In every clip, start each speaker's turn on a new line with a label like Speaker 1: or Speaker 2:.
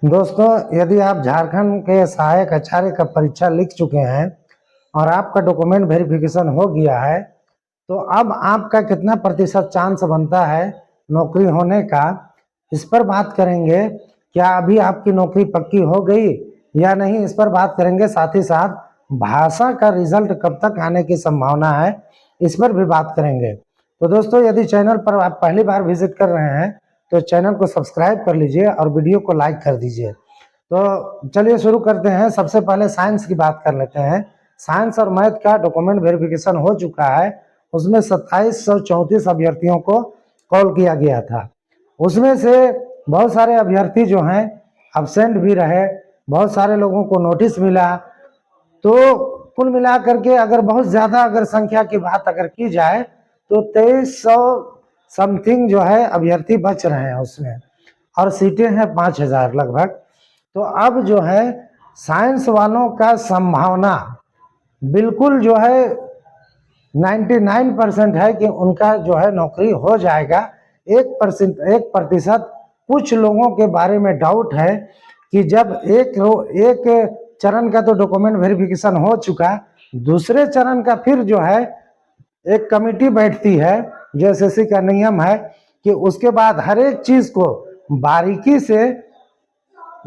Speaker 1: दोस्तों, यदि आप झारखंड के सहायक आचार्य का परीक्षा लिख चुके हैं और आपका डॉक्यूमेंट वेरिफिकेशन हो गया है, तो अब आपका कितना प्रतिशत चांस बनता है नौकरी होने का, इस पर बात करेंगे। क्या अभी आपकी नौकरी पक्की हो गई या नहीं, इस पर बात करेंगे। साथ ही साथ भाषा का रिजल्ट कब तक आने की संभावना है, इस पर भी बात करेंगे। तो दोस्तों, यदि चैनल पर आप पहली बार विजिट कर रहे हैं तो चैनल को सब्सक्राइब कर लीजिए और वीडियो को लाइक कर दीजिए। तो चलिए शुरू करते हैं। सबसे पहले साइंस की बात कर लेते हैं। साइंस और मैथ का डॉक्यूमेंट वेरिफिकेशन हो चुका है। उसमें 2734 अभ्यर्थियों को कॉल किया गया था। उसमें से बहुत सारे अभ्यर्थी जो हैं अब्सेंट भी रहे, बहुत सारे लोगों को नोटिस मिला। तो कुल मिलाकर के अगर बहुत ज़्यादा अगर संख्या की बात अगर की जाए तो 2300 समथिंग जो है अभ्यर्थी बच रहे हैं उसमें, और सीटें हैं 5000 लगभग। तो अब जो है साइंस वालों का संभावना बिल्कुल जो है 99% है कि उनका जो है नौकरी हो जाएगा। 1% कुछ लोगों के बारे में डाउट है कि जब एक चरण का तो डॉक्यूमेंट वेरिफिकेशन हो चुका, दूसरे चरण का फिर जो है एक कमेटी बैठती है, जो एसएससी का नियम है कि उसके बाद हर एक चीज को बारीकी से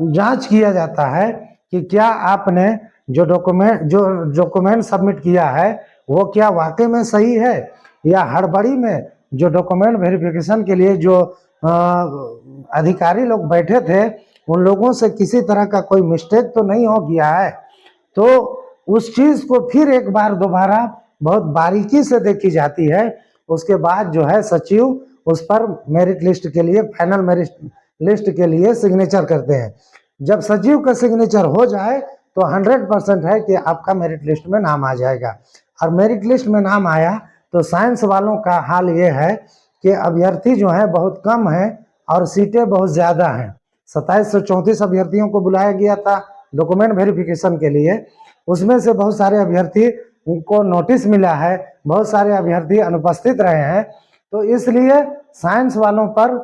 Speaker 1: जांच किया जाता है कि क्या आपने जो डॉक्यूमेंट सबमिट किया है वो क्या वाकई में सही है, या हड़बड़ी में जो डॉक्यूमेंट वेरिफिकेशन के लिए जो अधिकारी लोग बैठे थे उन लोगों से किसी तरह का कोई मिस्टेक तो नहीं हो गया है। तो उस चीज को फिर एक बार दोबारा बहुत बारीकी से देखी जाती है। उसके बाद जो है सचिव उस पर मेरिट लिस्ट के लिए, फाइनल मेरिट लिस्ट के लिए सिग्नेचर करते हैं। जब सचिव का सिग्नेचर हो जाए तो 100% है कि आपका मेरिट लिस्ट में नाम आ जाएगा। और मेरिट लिस्ट में नाम आया तो साइंस वालों का हाल ये है कि अभ्यर्थी जो है बहुत कम है और सीटें बहुत ज़्यादा हैं। 2734 अभ्यर्थियों को बुलाया गया था डॉक्यूमेंट वेरिफिकेशन के लिए। उसमें से बहुत सारे अभ्यर्थी को नोटिस मिला है, बहुत सारे अभ्यर्थी अनुपस्थित रहे हैं। तो इसलिए साइंस वालों पर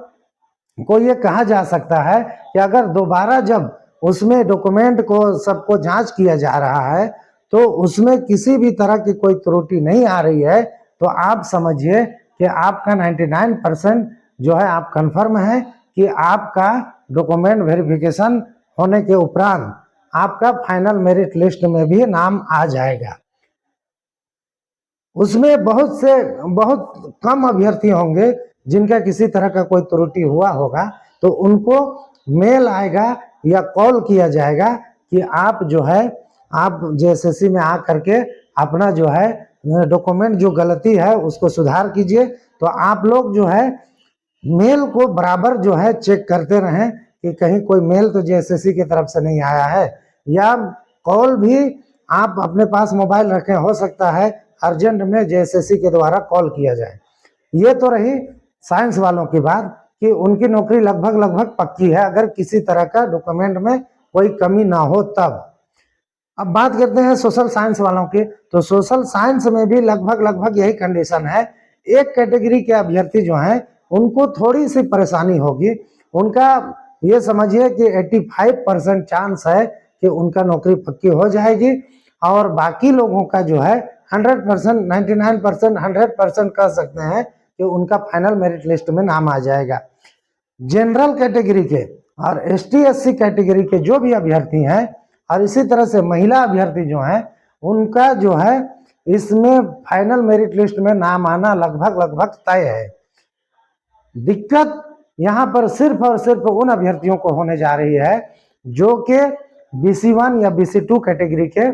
Speaker 1: को ये कहा जा सकता है कि अगर दोबारा जब उसमें डॉक्यूमेंट को सबको जांच किया जा रहा है तो उसमें किसी भी तरह की कोई त्रुटि नहीं आ रही है, तो आप समझिए कि आपका 99% जो है आप कंफर्म है कि आपका डॉक्यूमेंट वेरिफिकेशन होने के उपरांत आपका फाइनल मेरिट लिस्ट में भी नाम आ जाएगा। उसमें बहुत कम अभ्यर्थी होंगे जिनका किसी तरह का कोई त्रुटि हुआ होगा, तो उनको मेल आएगा या कॉल किया जाएगा कि आप जो है आप जेएसएससी में आ करके अपना जो है डॉक्यूमेंट जो गलती है उसको सुधार कीजिए। तो आप लोग जो है मेल को बराबर जो है चेक करते रहें कि कहीं कोई मेल तो जेएसएससी की तरफ से नहीं आया है, या कॉल भी आप अपने पास मोबाइल रखें, हो सकता है अर्जेंट में जेएसएससी के द्वारा कॉल किया जाए। ये तो रही साइंस वालों की बात कि उनकी नौकरी लगभग पक्की है अगर किसी तरह का डॉक्यूमेंट में कोई कमी ना हो तब। अब बात करते हैं सोशल साइंस वालों की। तो सोशल साइंस में भी लगभग यही कंडीशन है। एक कैटेगरी के अभ्यर्थी जो हैं उनको थोड़ी सी परेशानी होगी। उनका ये समझिए कि 85% चांस है कि उनका नौकरी पक्की हो जाएगी, और बाकी लोगों का जो है 100%, 99%, 100% कह सकते हैं कि उनका फाइनल मेरिट लिस्ट में नाम आ जाएगा। जनरल कैटेगरी के और एसटी एससी कैटेगरी के जो भी अभ्यर्थी हैं और इसी तरह से महिला अभ्यर्थी जो हैं उनका जो है इसमें फाइनल मेरिट लिस्ट में नाम आना लगभग तय है। दिक्कत यहाँ पर सिर्फ और सिर्फ उन अभ्यर्थियों को होने जा रही है जो कि BC1 या BC2 कैटेगरी के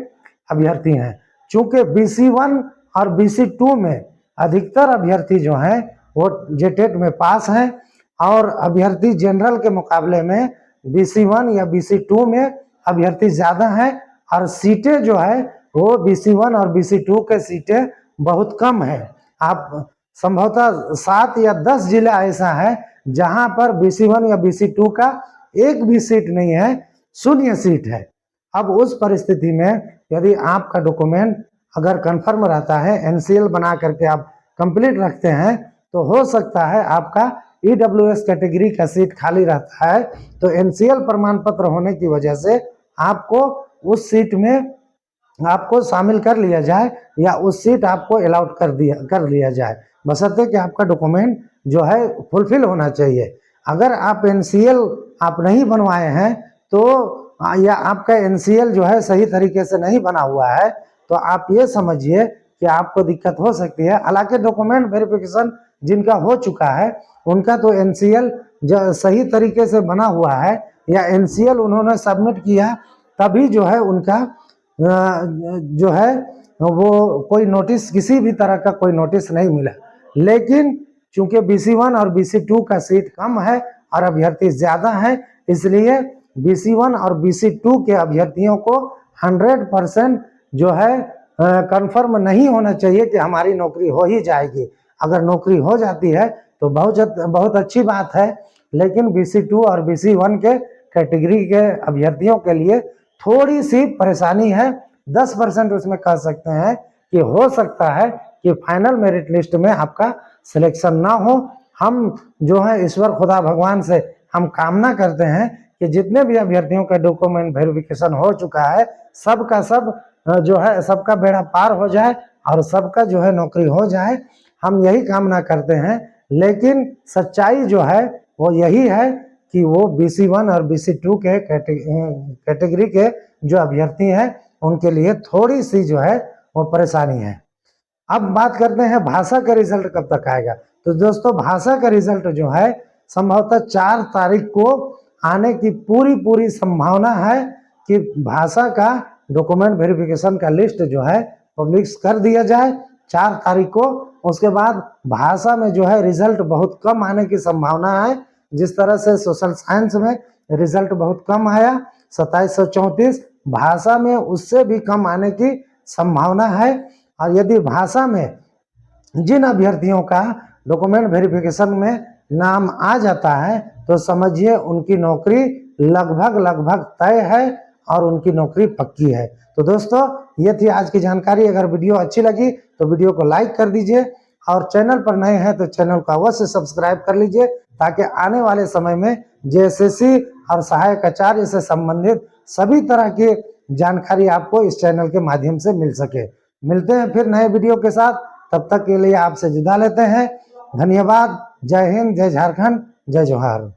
Speaker 1: अभ्यर्थी हैं। चूंकि BC1 और BC2 में अधिकतर अभ्यर्थी जो हैं वो जेटेट में पास हैं, और अभ्यर्थी जनरल के मुकाबले में BC1 या BC2 में अभ्यर्थी ज़्यादा हैं, और सीटें जो है वो BC1 और BC2 के सीटें बहुत कम है। आप संभवतः 7 या 10 जिला ऐसा है जहां पर BC1 या BC2 का एक भी सीट नहीं है, 0 सीट है। अब उस परिस्थिति में यदि आपका डॉक्यूमेंट अगर कंफर्म रहता है, NCL बना करके आप कंप्लीट रखते हैं, तो हो सकता है आपका ईडब्ल्यूएस कैटेगरी का सीट खाली रहता है तो एनसीएल प्रमाण पत्र होने की वजह से आपको उस सीट में आपको शामिल कर लिया जाए या उस सीट आपको अलाउट कर लिया जाए, बशर्ते कि आपका डॉक्यूमेंट जो है फुलफिल होना चाहिए। अगर आप एनसीएल आप नहीं बनवाए हैं तो या आपका एनसीएल जो है सही तरीके से नहीं बना हुआ है तो आप ये समझिए कि आपको दिक्कत हो सकती है। हालांकि डॉक्यूमेंट वेरिफिकेशन जिनका हो चुका है उनका तो एनसीएल सही तरीके से बना हुआ है या एनसीएल उन्होंने सबमिट किया तभी जो है उनका जो है वो कोई नोटिस, किसी भी तरह का कोई नोटिस नहीं मिला। लेकिन चूंकि BC1 और BC2 का सीट कम है और अभ्यर्थी ज़्यादा है, इसलिए BC1 और BC2 के अभ्यर्थियों को 100% जो है कंफर्म नहीं होना चाहिए कि हमारी नौकरी हो ही जाएगी। अगर नौकरी हो जाती है तो बहुत अच्छी बात है, लेकिन BC2 और BC1 के कैटेगरी के अभ्यर्थियों के लिए थोड़ी सी परेशानी है। 10% उसमें कह सकते हैं कि हो सकता है कि फाइनल मेरिट लिस्ट में आपका सिलेक्शन ना हो। हम जो है ईश्वर खुदा भगवान से हम कामना करते हैं कि जितने भी अभ्यर्थियों का डॉक्यूमेंट वेरिफिकेशन हो चुका है सबका सब जो है सबका बेड़ा पार हो जाए और सबका जो है नौकरी हो जाए, हम यही कामना करते हैं। लेकिन सच्चाई जो है वो यही है कि वो BC1 और BC2 के कैटेगरी के जो अभ्यर्थी हैं उनके लिए थोड़ी सी जो है वो परेशानी है। अब बात करते हैं भाषा का रिजल्ट कब तक आएगा। तो दोस्तों भाषा का रिजल्ट जो है संभवतः 4 तारीख को आने की पूरी संभावना है कि भाषा का डॉक्यूमेंट वेरिफिकेशन का लिस्ट जो है पब्लिश कर दिया जाए 4 तारीख को। उसके बाद भाषा में जो है रिजल्ट बहुत कम आने की संभावना है। जिस तरह से सोशल साइंस में रिजल्ट बहुत कम आया 2734, भाषा में उससे भी कम आने की संभावना है। और यदि भाषा में जिन अभ्यर्थियों का डॉक्यूमेंट वेरिफिकेशन में नाम आ जाता है तो समझिए उनकी नौकरी लगभग तय है और उनकी नौकरी पक्की है। तो दोस्तों ये थी आज की जानकारी। अगर वीडियो अच्छी लगी तो वीडियो को लाइक कर दीजिए और चैनल पर नए हैं तो चैनल को अवश्य सब्सक्राइब कर लीजिए ताकि आने वाले समय में JSSC और सहायक आचार्य से संबंधित सभी तरह की जानकारी आपको इस चैनल के माध्यम से मिल सके। मिलते हैं फिर नए वीडियो के साथ, तब तक के लिए आपसे जुदा लेते हैं। धन्यवाद। जय हिंद, जय झारखंड, जय जोहार।